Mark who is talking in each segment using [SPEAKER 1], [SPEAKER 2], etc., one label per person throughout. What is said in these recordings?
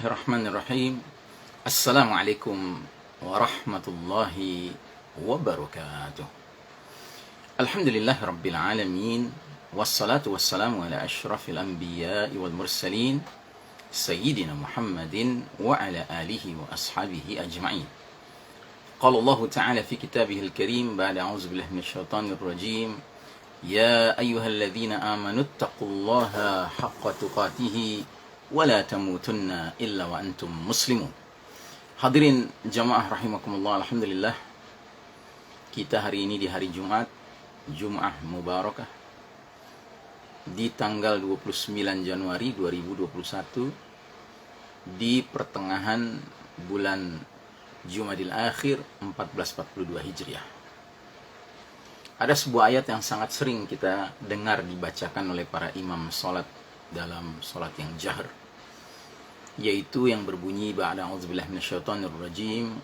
[SPEAKER 1] Bismillahirrahmanirrahim. Assalamualaikum warahmatullahi wabarakatuh. Alhamdulillahirabbil alamin. Wassalatu wassalamu ala asyrafil anbiya'i wal mursalin sayyidina Muhammadin wa ala alihi wa ashabihi ajma'in. Qala Allah Ta'ala fi kitabihil karim ba'da a'udzu billahi minasyaitonir rajim. Ya ayyuhalladzina amanu taqullaha haqqa tuqatih wala tamutunna illa wa antum muslimun. Hadirin jamaah rahimakumullah, alhamdulillah kita hari ini di hari Jumat, Jum'ah Mubarakah, di tanggal 29 Januari 2021, di pertengahan bulan Jumadil Akhir 1442 Hijriah. Ada sebuah ayat yang sangat sering kita dengar dibacakan oleh para imam salat dalam salat yang jahar, yaitu yang berbunyi ba'da a'udzubillahi minasyaitonir rajim.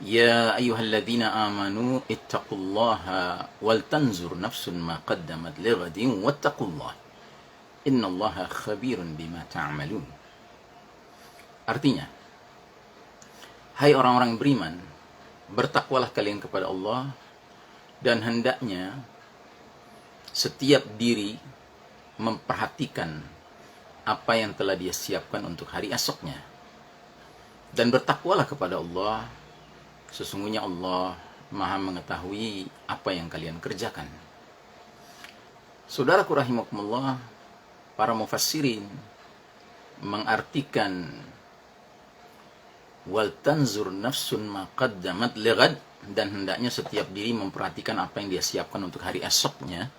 [SPEAKER 1] Ya ayyuhalladzina amanu ittaqullaha wal tanzur nafsun ma qaddamat lighadin wattaqullaha innallaha khabirun bima ta'malun. Artinya, hai orang-orang beriman, bertakwalah kalian kepada Allah, dan hendaknya setiap diri memperhatikan apa yang telah dia siapkan untuk hari esoknya. Dan bertakwalah kepada Allah, sesungguhnya Allah Maha mengetahui apa yang kalian kerjakan. Saudaraku rahimakumullah, para mufassirin mengartikan wal tanzur nafsun ma qaddamat lighad, dan hendaknya setiap diri memperhatikan apa yang dia siapkan untuk hari esoknya.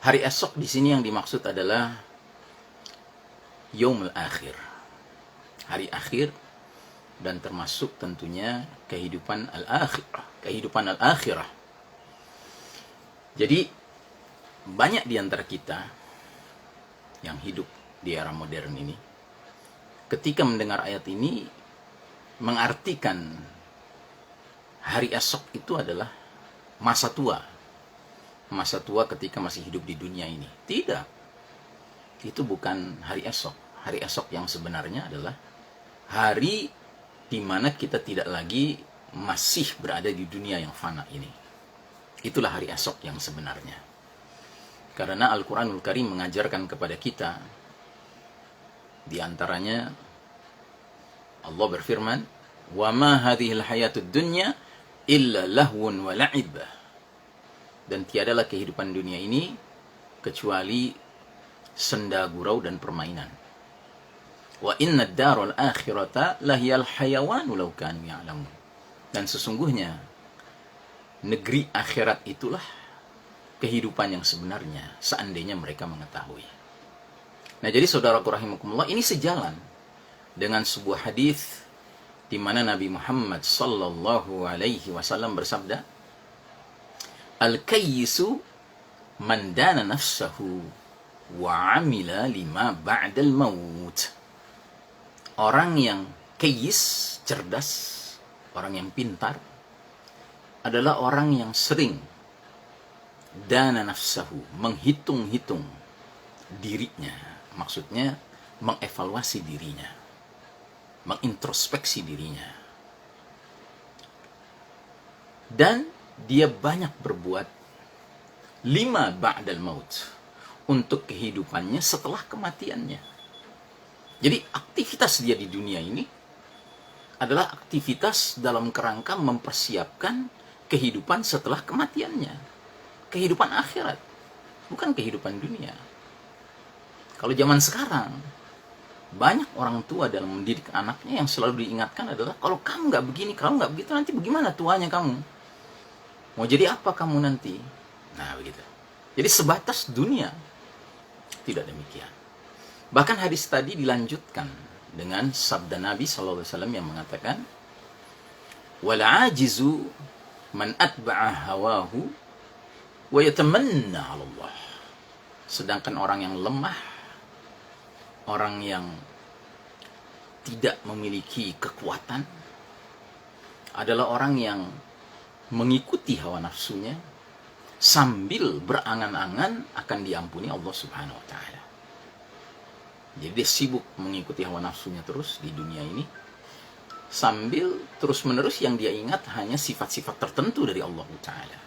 [SPEAKER 1] Hari esok di sini yang dimaksud adalah Yaumul Akhir, hari akhir, dan termasuk tentunya kehidupan al-akhirah. Jadi banyak di antara kita yang hidup di era modern ini, ketika mendengar ayat ini, mengartikan hari esok itu adalah masa tua ketika masih hidup di dunia ini. Tidak, itu bukan hari esok. Hari esok yang sebenarnya adalah hari di mana kita tidak lagi masih berada di dunia yang fana ini. Itulah hari esok yang sebenarnya. Karena Al-Quranul Karim mengajarkan kepada kita, di antaranya Allah berfirman, "Wa ma hadhil hayatud dunya illa lahwun wa la'ib." Dan tiadalah kehidupan dunia ini kecuali senda gurau dan permainan. Wa inna ad-daral akhirata lahiyal hayawanu law kanu ya'lamun. Dan sesungguhnya negeri akhirat itulah kehidupan yang sebenarnya, seandainya mereka mengetahui. Nah, jadi saudaraku rahimakumullah, ini sejalan dengan sebuah hadis di mana Nabi Muhammad sallallahu alaihi wasallam bersabda, "Al-kayyisu man dana nafsahu wa amila lima ba'dal maut." Orang yang kayis, cerdas, orang yang pintar, adalah orang yang sering dana nafsahu, menghitung-hitung dirinya. Maksudnya mengevaluasi dirinya, mengintrospeksi dirinya, dan dia banyak berbuat lima ba'dal maut, untuk kehidupannya setelah kematiannya. Jadi aktivitas dia di dunia ini adalah aktivitas dalam kerangka mempersiapkan kehidupan setelah kematiannya, kehidupan akhirat, bukan kehidupan dunia. Kalau zaman sekarang, banyak orang tua dalam mendidik anaknya yang selalu diingatkan adalah, kalau kamu nggak begini, kalau nggak begitu, nanti bagaimana tuanya kamu? Mau jadi apa kamu nanti? Nah, begitu. Jadi sebatas dunia. Tidak demikian. Bahkan hadis tadi dilanjutkan dengan sabda Nabi SAW yang mengatakan, "Wal ajizu man atba'a hawahu wa yatamanna 'ala Allah." Sedangkan orang yang lemah, orang yang tidak memiliki kekuatan, adalah orang yang mengikuti hawa nafsunya sambil berangan-angan akan diampuni Allah Subhanahu wa taala. Jadi dia sibuk mengikuti hawa nafsunya terus di dunia ini, sambil terus-menerus yang dia ingat hanya sifat-sifat tertentu dari Allah Ta'ala.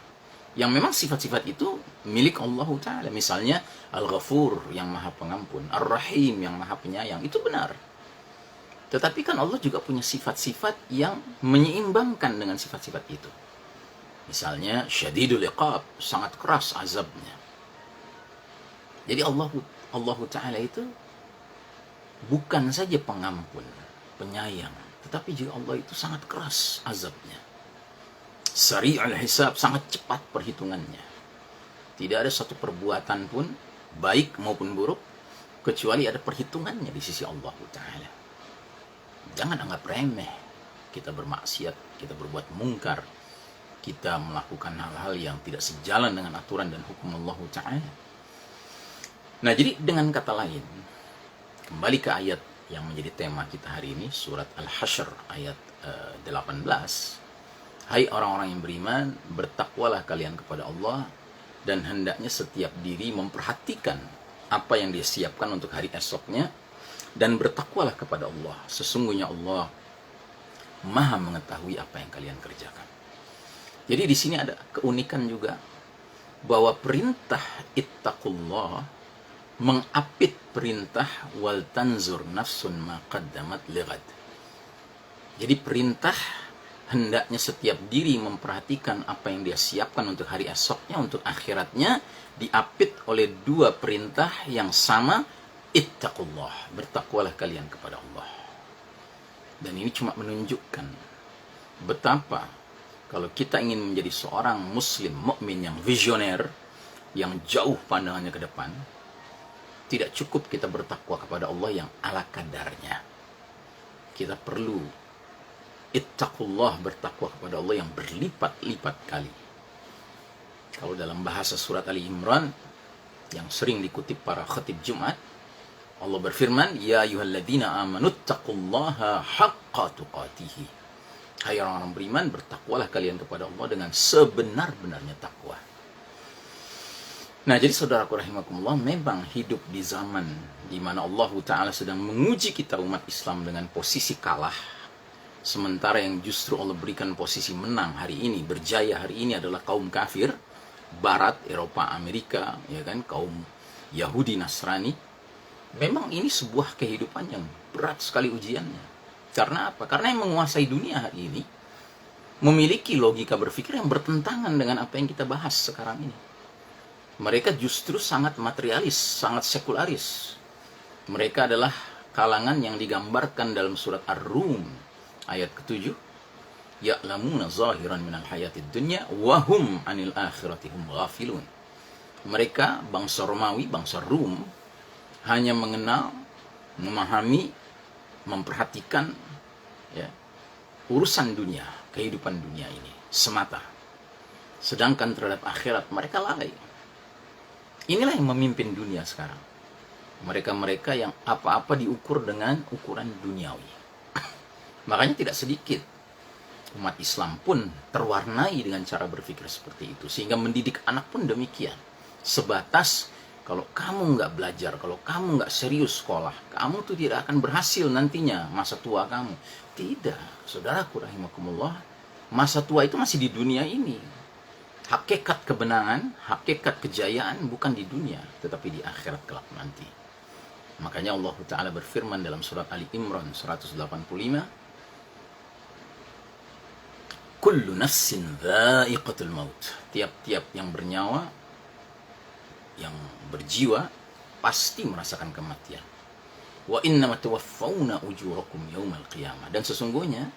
[SPEAKER 1] Yang memang sifat-sifat itu milik Allah Ta'ala. Misalnya Al-Ghafur yang maha pengampun, Ar-Rahim yang maha penyayang, itu benar. Tetapi kan Allah juga punya sifat-sifat yang menyeimbangkan dengan sifat-sifat itu. Misalnya Syadidul Iqab, sangat keras azabnya. Jadi Allah Ta'ala itu bukan saja pengampun, penyayang, tetapi juga Allah itu sangat keras azabnya. Sari'ul hisab, sangat cepat perhitungannya. Tidak ada satu perbuatan pun, baik maupun buruk, kecuali ada perhitungannya di sisi Allah Ta'ala. Jangan anggap remeh kita bermaksiat, kita berbuat mungkar, kita melakukan hal-hal yang tidak sejalan dengan aturan dan hukum Allah Ta'ala. Nah, jadi dengan kata lain, kembali ke ayat yang menjadi tema kita hari ini, surat Al-Hasyr ayat 18. Hai orang-orang yang beriman, bertakwalah kalian kepada Allah, dan hendaknya setiap diri memperhatikan apa yang dia siapkan untuk hari esoknya, dan bertakwalah kepada Allah. Sesungguhnya Allah Maha mengetahui apa yang kalian kerjakan. Jadi di sini ada keunikan juga, bahwa perintah ittaqullah mengapit perintah wal tanzur nafsun ma qaddamat lighad. Jadi perintah hendaknya setiap diri memperhatikan apa yang dia siapkan untuk hari esoknya, untuk akhiratnya, diapit oleh dua perintah yang sama, ittaqullah, bertakwalah kalian kepada Allah. Dan ini cuma menunjukkan betapa kalau kita ingin menjadi seorang muslim mukmin yang visioner, yang jauh pandangannya ke depan, tidak cukup kita bertakwa kepada Allah yang ala kadarnya. Kita perlu ittaqullah, bertakwa kepada Allah yang berlipat-lipat kali. Kalau dalam bahasa surat Ali Imran yang sering dikutip para khatib Jumat, Allah berfirman, ya ayyuhalladzina amanu taqullaha haqqa tuqatih. Hai orang-orang beriman, bertakwalah kalian kepada Allah dengan sebenar-benarnya takwa. Nah, jadi saudaraku rahimakumullah, memang hidup di zaman di mana Allah Ta'ala sedang menguji kita umat Islam dengan posisi kalah, sementara yang justru Allah berikan posisi menang hari ini, berjaya hari ini adalah kaum kafir, Barat, Eropa, Amerika, ya kan, kaum Yahudi, Nasrani. Memang ini sebuah kehidupan yang berat sekali ujiannya. Karena apa? Karena yang menguasai dunia hari ini memiliki logika berpikir yang bertentangan dengan apa yang kita bahas sekarang ini. Mereka justru sangat materialis, sangat sekularis. Mereka adalah kalangan yang digambarkan dalam surat Ar-Rum ayat ke-7. Ya'lamuna zahiran minal hayatid dunya wa hum 'anil akhirati hum ghafilun. Mereka bangsa Romawi, bangsa Rum, hanya mengenal, memahami, memperhatikan ya, urusan dunia, kehidupan dunia ini semata. Sedangkan terhadap akhirat mereka lalai. Inilah yang memimpin dunia sekarang. Mereka-mereka yang apa-apa diukur dengan ukuran duniawi. Makanya tidak sedikit umat Islam pun terwarnai dengan cara berpikir seperti itu. Sehingga mendidik anak pun demikian. Sebatas kalau kamu nggak belajar, kalau kamu nggak serius sekolah, kamu tuh tidak akan berhasil nantinya masa tua kamu. Tidak, saudaraku rahimakumullah, masa tua itu masih di dunia ini. Hakikat kebenangan, hakikat kejayaan bukan di dunia, tetapi di akhirat kelak nanti. Makanya Allah Ta'ala berfirman dalam surat Ali Imran 185, Kullu nafsin dha'iqatul maut. Tiap-tiap yang bernyawa, yang berjiwa, pasti merasakan kematian. Wa innama tuwaffawna ujurakum yaumal qiyamah. Dan sesungguhnya,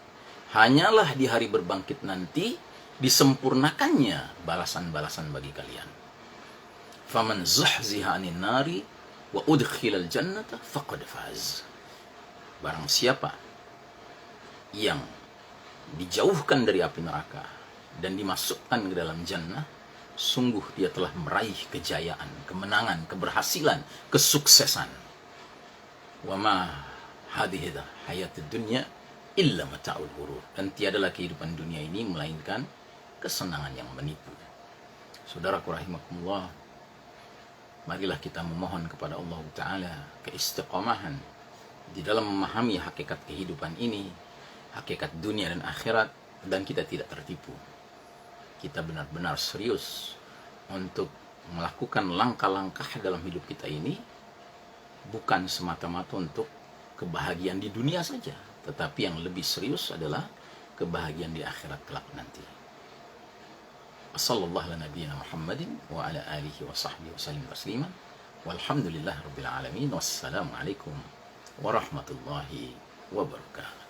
[SPEAKER 1] hanyalah di hari berbangkit nanti, disempurnakannya balasan-balasan bagi kalian. Faman zuhziha 'anil nari wa udkhilal jannata faqad faz. Barang siapa yang dijauhkan dari api neraka dan dimasukkan ke dalam jannah, sungguh dia telah meraih kejayaan, kemenangan, keberhasilan, kesuksesan. Wa ma hadhihi hayatud dunya illa mata'ul ghurur. Dan tiadalah kehidupan dunia ini melainkan kesenangan yang menipu. Saudaraku rahimakumullah, marilah kita memohon kepada Allah Ta'ala keistiqomahan di dalam memahami hakikat kehidupan ini, hakikat dunia dan akhirat, dan kita tidak tertipu. Kita benar-benar serius untuk melakukan langkah-langkah dalam hidup kita ini, bukan semata-mata untuk kebahagiaan di dunia saja, tetapi yang lebih serius adalah kebahagiaan di akhirat kelak nanti. Wassallallahu ala nabiyyina Muhammadin wa ala alihi wa sahbihi wa sallim taslima. Walhamdulillahi rabbil alamin. Wassalamualaikum warahmatullahi wabarakatuh.